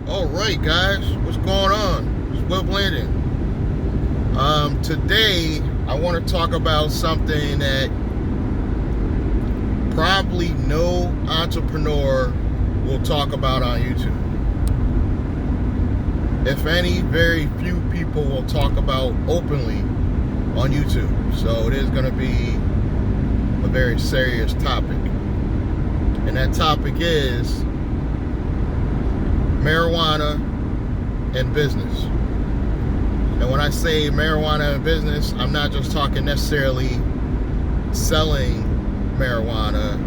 Alright guys, what's going on? It's Will Blandon. Today I want to talk about something that probably no entrepreneur will talk about on YouTube. If any, very few people will talk about openly on YouTube. So it is going to be a very serious topic. And that topic is marijuana and business. And when I say marijuana and business, I'm not just talking necessarily selling marijuana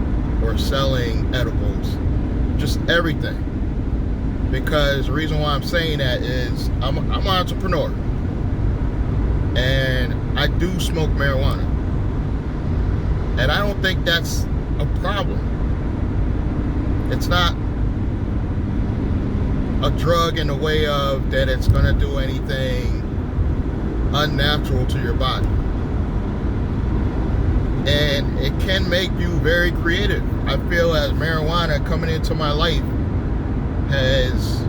or selling edibles, just everything. Because the reason why I'm saying that is I'm an entrepreneur and I do smoke marijuana. And I don't think that's a problem. It's not a drug in the way of that it's going to do anything unnatural to your body. And it can make you very creative. I feel as marijuana coming into my life has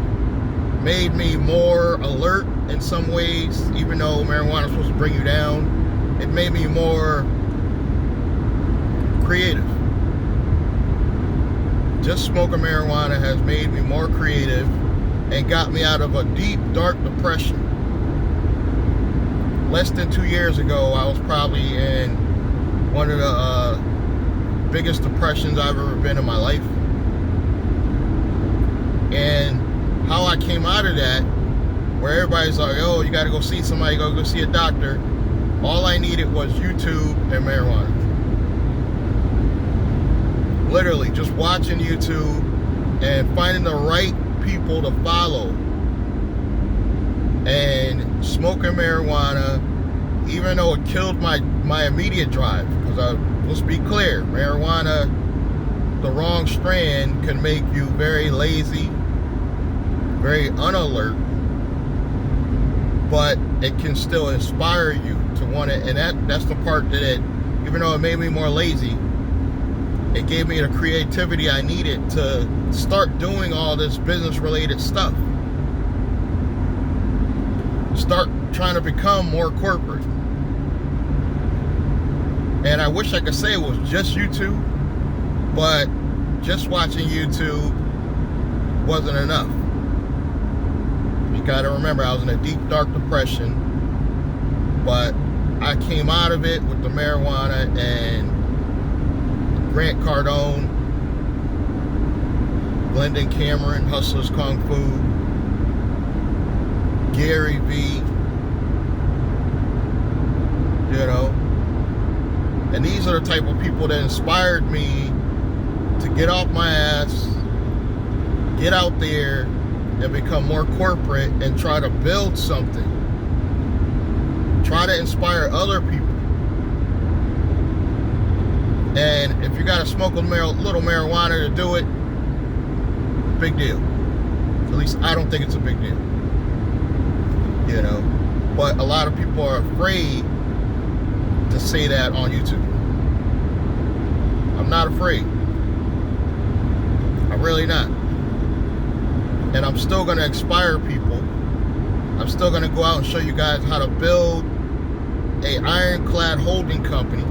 made me more alert in some ways. Even though marijuana is supposed to bring you down, it made me more creative. Just smoking marijuana has made me more creative and got me out of a deep, dark depression. Less than 2 years ago, I was probably in one of the biggest depressions I've ever been in my life. And how I came out of that, where everybody's like, oh, you gotta go see somebody, go see a doctor. All I needed was YouTube and marijuana. Literally, just watching YouTube and finding the right people to follow and smoking marijuana, even though it killed my immediate drive. Because let's be clear, marijuana, the wrong strand, can make you very lazy, very unalert, but it can still inspire you to want it. And that's the part that even though it made me more lazy, it gave me the creativity I needed to start doing all this business related stuff. Start trying to become more corporate. And I wish I could say it was just YouTube, but just watching YouTube wasn't enough. You gotta remember, I was in a deep, dark depression, but I came out of it with the marijuana and Grant Cardone, Glendon Cameron, Hustlers Kung Fu, Gary V, you know. And these are the type of people that inspired me to get off my ass, get out there, and become more corporate and try to build something. Try to inspire other people. And if you gotta smoke a little marijuana to do it, big deal. At least I don't think it's a big deal. You know? But a lot of people are afraid to say that on YouTube. I'm not afraid. I'm really not. And I'm still gonna inspire people. I'm still gonna go out and show you guys how to build an ironclad holding company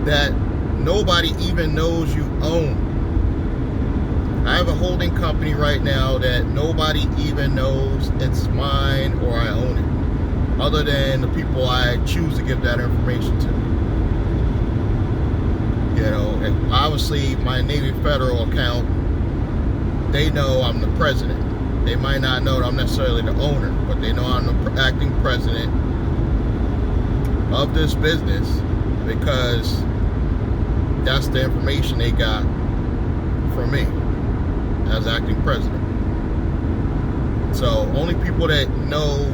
that nobody even knows you own. I have a holding company right now that nobody even knows it's mine or I own it, other than the people I choose to give that information to. You know, and obviously my Navy Federal account, they know I'm the president. They might not know that I'm necessarily the owner, but they know I'm the acting president of this business because that's the information they got from me as acting president. So only people that know,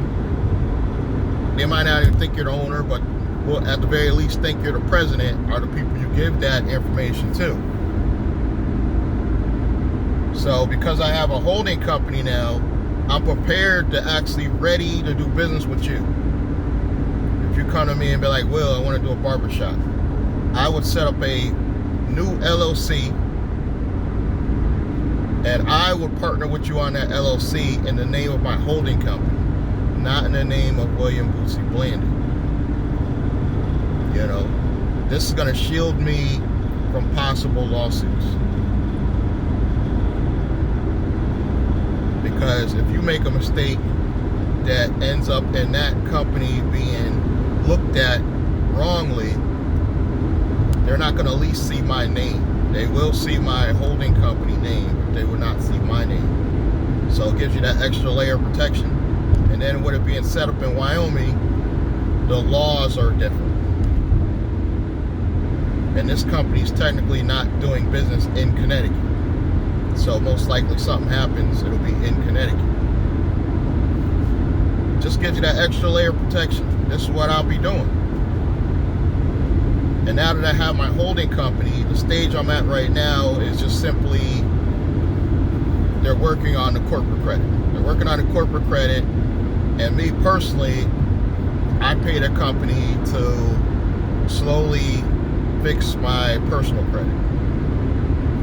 they might not even think you're the owner, but will at the very least think you're the president, are the people you give that information to. So because I have a holding company now, I'm prepared to actually ready to do business with you. If you come to me and be like, Will, I want to do a barbershop, I would set up a new LLC And I would partner with you on that LLC in the name of my holding company, not in the name of William Bootsy Blandon. You know, this is going to shield me from possible lawsuits. Because if you make a mistake that ends up in that company being looked at wrongly, they're not going to at least see my name. They will see my holding company name, but they will not see my name. So it gives you that extra layer of protection. And then with it being set up in Wyoming, the laws are different. And this company is technically not doing business in Connecticut. So most likely something happens, it'll be in Connecticut. Just gives you that extra layer of protection. This is what I'll be doing. And now that I have my holding company, the stage I'm at right now is just simply, they're working on the corporate credit. They're working on the corporate credit. And me personally, I paid a company to slowly fix my personal credit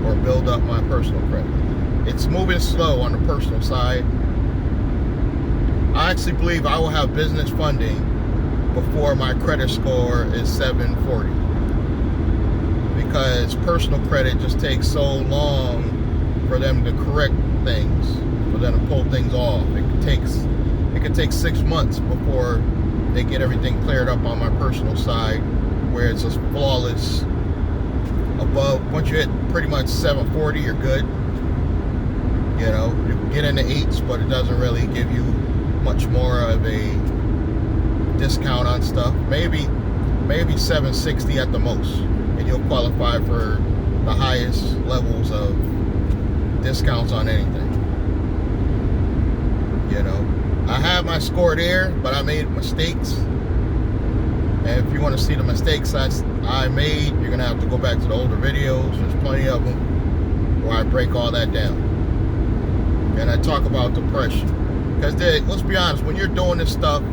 or build up my personal credit. It's moving slow on the personal side. I actually believe I will have business funding before my credit score is 740, because personal credit just takes so long for them to correct things, for them to pull things off. It could take 6 months before they get everything cleared up on my personal side, where it's just flawless. Above, once you hit pretty much 740, you're good. You know, you can get into 8s, but it doesn't really give you much more of a discount on stuff. Maybe 760 at the most, and you'll qualify for the highest levels of discounts on anything. You know, I have my score there, but I made mistakes. And if you want to see the mistakes I made, you're going to have to go back to the older videos. There's plenty of them where I break all that down. And I talk about depression. Because let's be honest, when you're doing this stuff,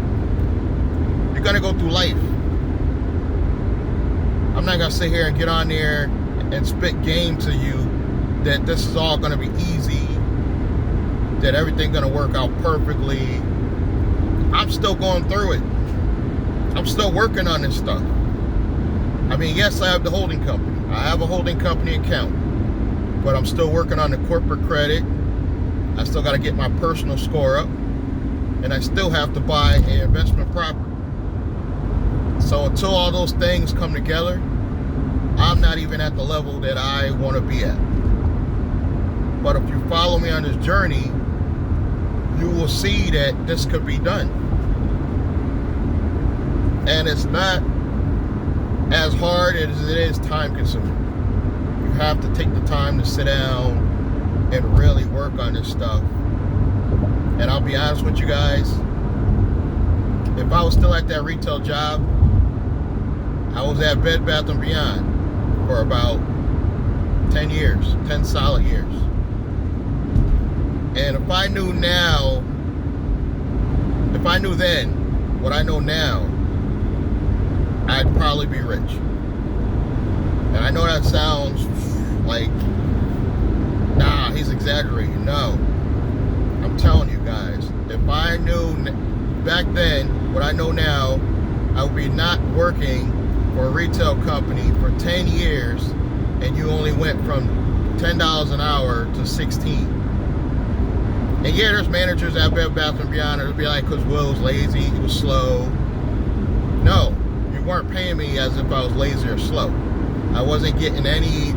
you're going to go through life. I'm not going to sit here and get on there and spit game to you that this is all going to be easy, that everything's going to work out perfectly. I'm still going through it. I'm still working on this stuff. I mean, yes, I have the holding company. I have a holding company account, but I'm still working on the corporate credit. I still got to get my personal score up, and I still have to buy an investment property. So until all those things come together, I'm not even at the level that I want to be at. But if you follow me on this journey, you will see that this could be done. And it's not as hard as it is time consuming. You have to take the time to sit down and really work on this stuff. And I'll be honest with you guys, if I was still at that retail job, I was at Bed Bath & Beyond for about 10 years, 10 solid years. And if I knew then what I know now, I'd probably be rich. And I know that sounds like, nah, he's exaggerating. No, I'm telling you guys, if I knew back then what I know now, I would be not working for a retail company for 10 years, and you only went from $10 an hour to 16. And yeah, there's managers at Bed Bath & Beyond that'll be like, because Will's lazy, he was slow. No, you weren't paying me as if I was lazy or slow. I wasn't getting any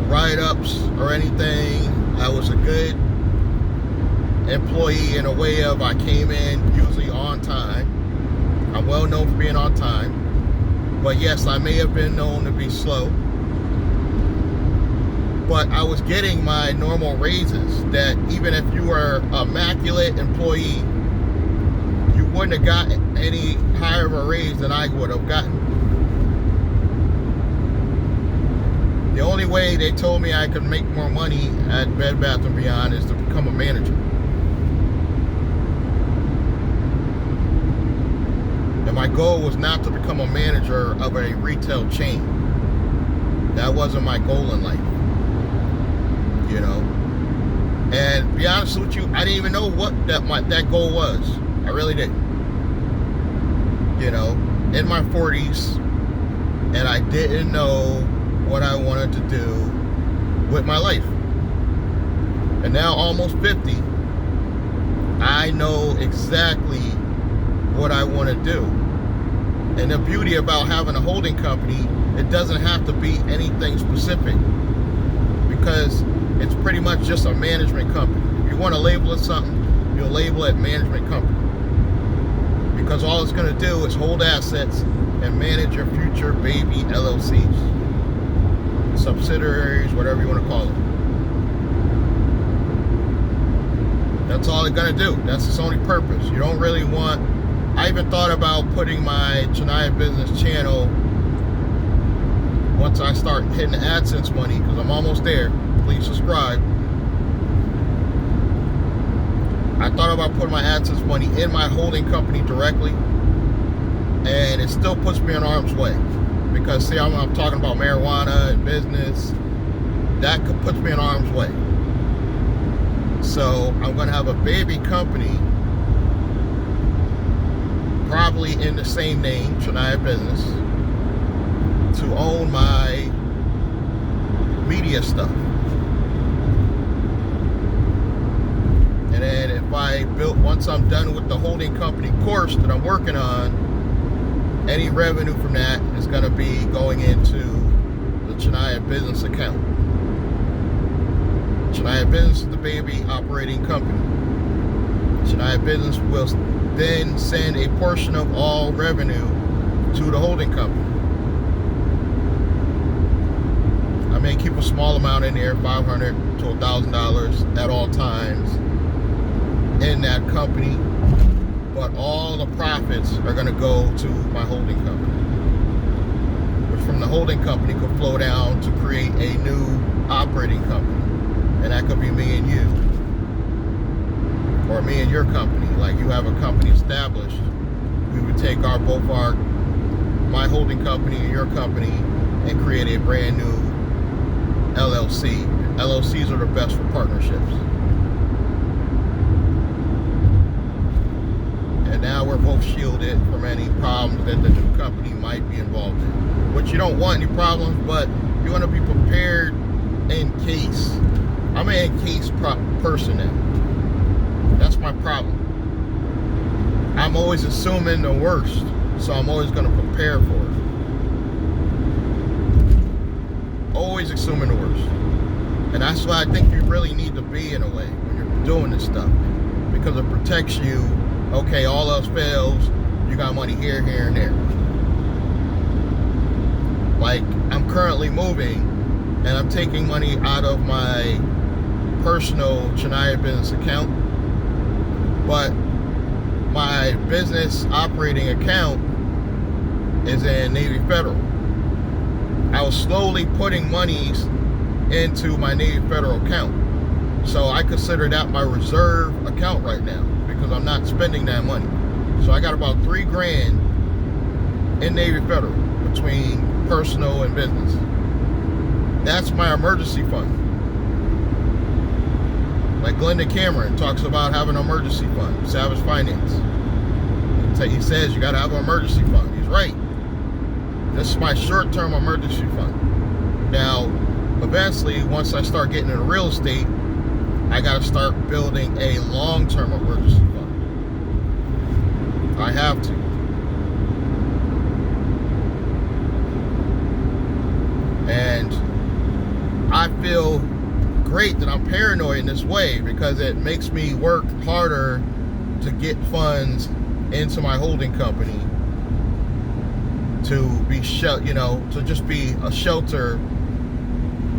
write-ups or anything. I was a good employee in a way of I came in usually on time. I'm well known for being on time. But yes, I may have been known to be slow. But I was getting my normal raises that even if you were an immaculate employee, you wouldn't have gotten any higher of a raise than I would have gotten. The only way they told me I could make more money at Bed Bath & Beyond is to become a manager. And my goal was not to become a manager of a retail chain. That wasn't my goal in life. You know, And to be honest with you, I didn't even know what that goal was. I really didn't. You know, in my 40s, and I didn't know what I wanted to do with my life. And now, almost 50, I know exactly what I want to do. And the beauty about having a holding company, it doesn't have to be anything specific, because it's pretty much just a management company. If you want to label it something, you'll label it management company, because all it's going to do is hold assets and manage your future baby LLCs, subsidiaries, whatever you want to call it. That's all it's going to do. That's its only purpose. You don't really want... I even thought about putting my Chania Business channel, once I start hitting the AdSense money, because I'm almost there. Please subscribe. I thought about putting my AdSense money in my holding company directly, and it still puts me in arm's way, because see, I'm talking about marijuana and business. That puts me in arm's way. So I'm going to have a baby company, probably in the same name, Chania Business, to own my media stuff. And then if I once I'm done with the holding company course that I'm working on, any revenue from that is going to be going into the Chania Business account. Chania Business is the baby operating company. Chania Business will then send a portion of all revenue to the holding company. I may keep a small amount in there, $500 to $1,000 at all times in that company, but all the profits are going to go to my holding company, which from the holding company could flow down to create a new operating company, and that could be me and you, or me and your company. Like, you have a company established, we would take my holding company and your company and create a brand new LLC. LLCs are the best for partnerships. And now we're both shielded from any problems that the new company might be involved in. Which, you don't want any problems, but you want to be prepared in case. I'm an in case person now. That's my problem. I'm always assuming the worst, so I'm always going to prepare for it. Always assuming the worst. And that's why I think you really need to be, in a way, when you're doing this stuff, because it protects you. Okay, all else fails, you got money here, here, and there. Like, I'm currently moving, and I'm taking money out of my personal Chania Business account, but my business operating account is in Navy Federal. I was slowly putting monies into my Navy Federal account, so I consider that my reserve account right now, because I'm not spending that money. So I got about $3 grand in Navy Federal between personal and business. That's my emergency fund. Like Glenda Cameron talks about having an emergency fund, Savage Finance. He says you got to have an emergency fund. He's right. This is my short-term emergency fund. Now, eventually, once I start getting into real estate, I got to start building a long-term emergency fund. I have to. And I feel great that I'm paranoid in this way, because it makes me work harder to get funds into my holding company to be to just be a shelter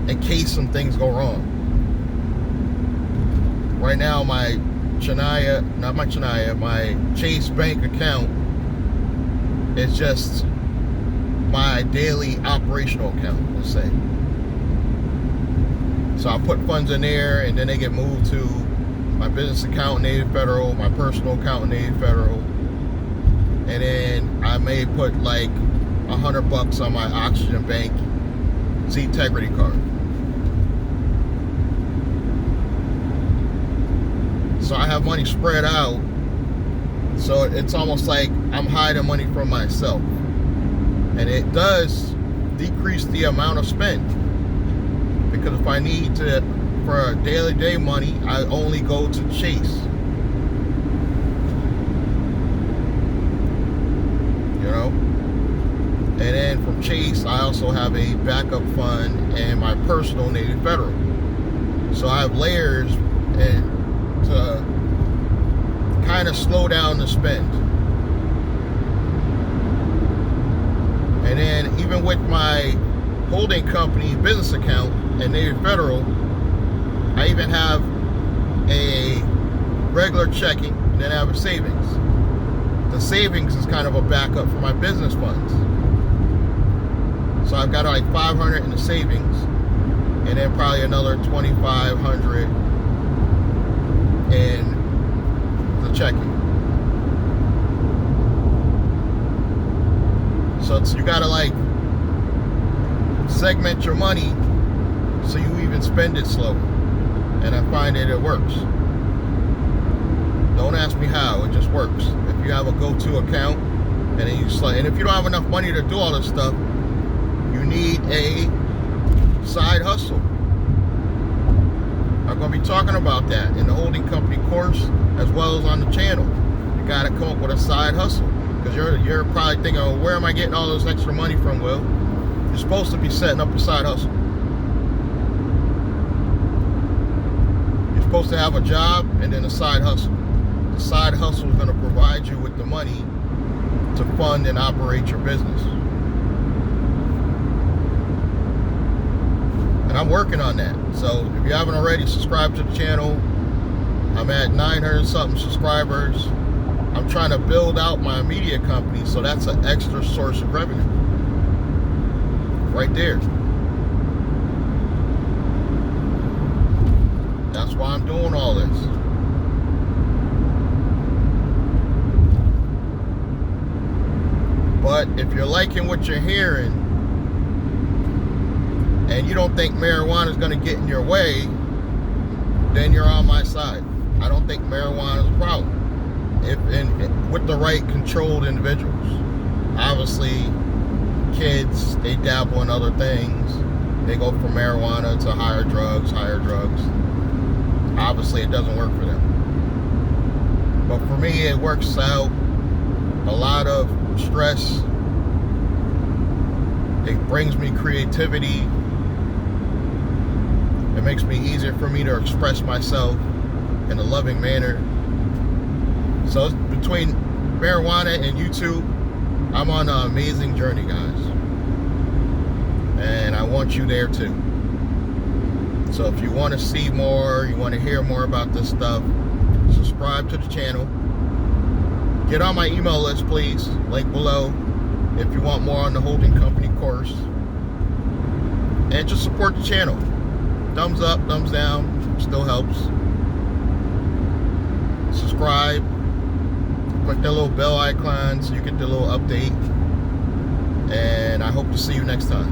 in case some things go wrong. Right now, my Chase Bank account is just my daily operational account, let's say. So I put funds in there, and then they get moved to my business account in Navy Federal, my personal account in Navy Federal, and then I may put like $100 on my Oxygen Bank Z-Integrity card. So I have money spread out. So it's almost like I'm hiding money from myself. And it does decrease the amount of spend. Because if I need to, for day money, I only go to Chase. You know? And then from Chase, I also have a backup fund and my personal Navy Federal. So I have layers and to kind of slow down the spend. And then even with my holding company business account and Navy Federal, I even have a regular checking and then I have a savings. The savings is kind of a backup for my business funds. So I've got like 500 in the savings and then probably another 2,500 in the checking. So you gotta like segment your money so you even spend it slow. And I find that it works. Don't ask me how, it just works. If you have a go-to account and then and if you don't have enough money to do all this stuff, you need a side hustle. I'm going to be talking about that in the holding company course as well as on the channel. You got to come up with a side hustle because you're probably thinking, oh, where am I getting all this extra money from, Will? You're supposed to be setting up a side hustle. You're supposed to have a job and then a side hustle. The side hustle is going to provide you with the money to fund and operate your business. And I'm working on that. So if you haven't already, subscribe to the channel. I'm at 900 something subscribers. I'm trying to build out my media company, so that's an extra source of revenue. Right there. That's why I'm doing all this. But if you're liking what you're hearing, and you don't think marijuana is going to get in your way, then you're on my side. I don't think marijuana is a problem. With the right controlled individuals. Obviously, kids, they dabble in other things. They go from marijuana to higher drugs. Obviously, it doesn't work for them. But for me, it works out. A lot of stress. It brings me creativity. It makes me easier for me to express myself in a loving manner. So it's between marijuana and YouTube, I'm on an amazing journey, guys. And I want you there too. So if you want to see more, you want to hear more about this stuff, subscribe to the channel. Get on my email list, please. Link below if you want more on the holding company course. And just support the channel. Thumbs up, thumbs down, still helps. Subscribe. Click that little bell icon so you get the little update. And I hope to see you next time.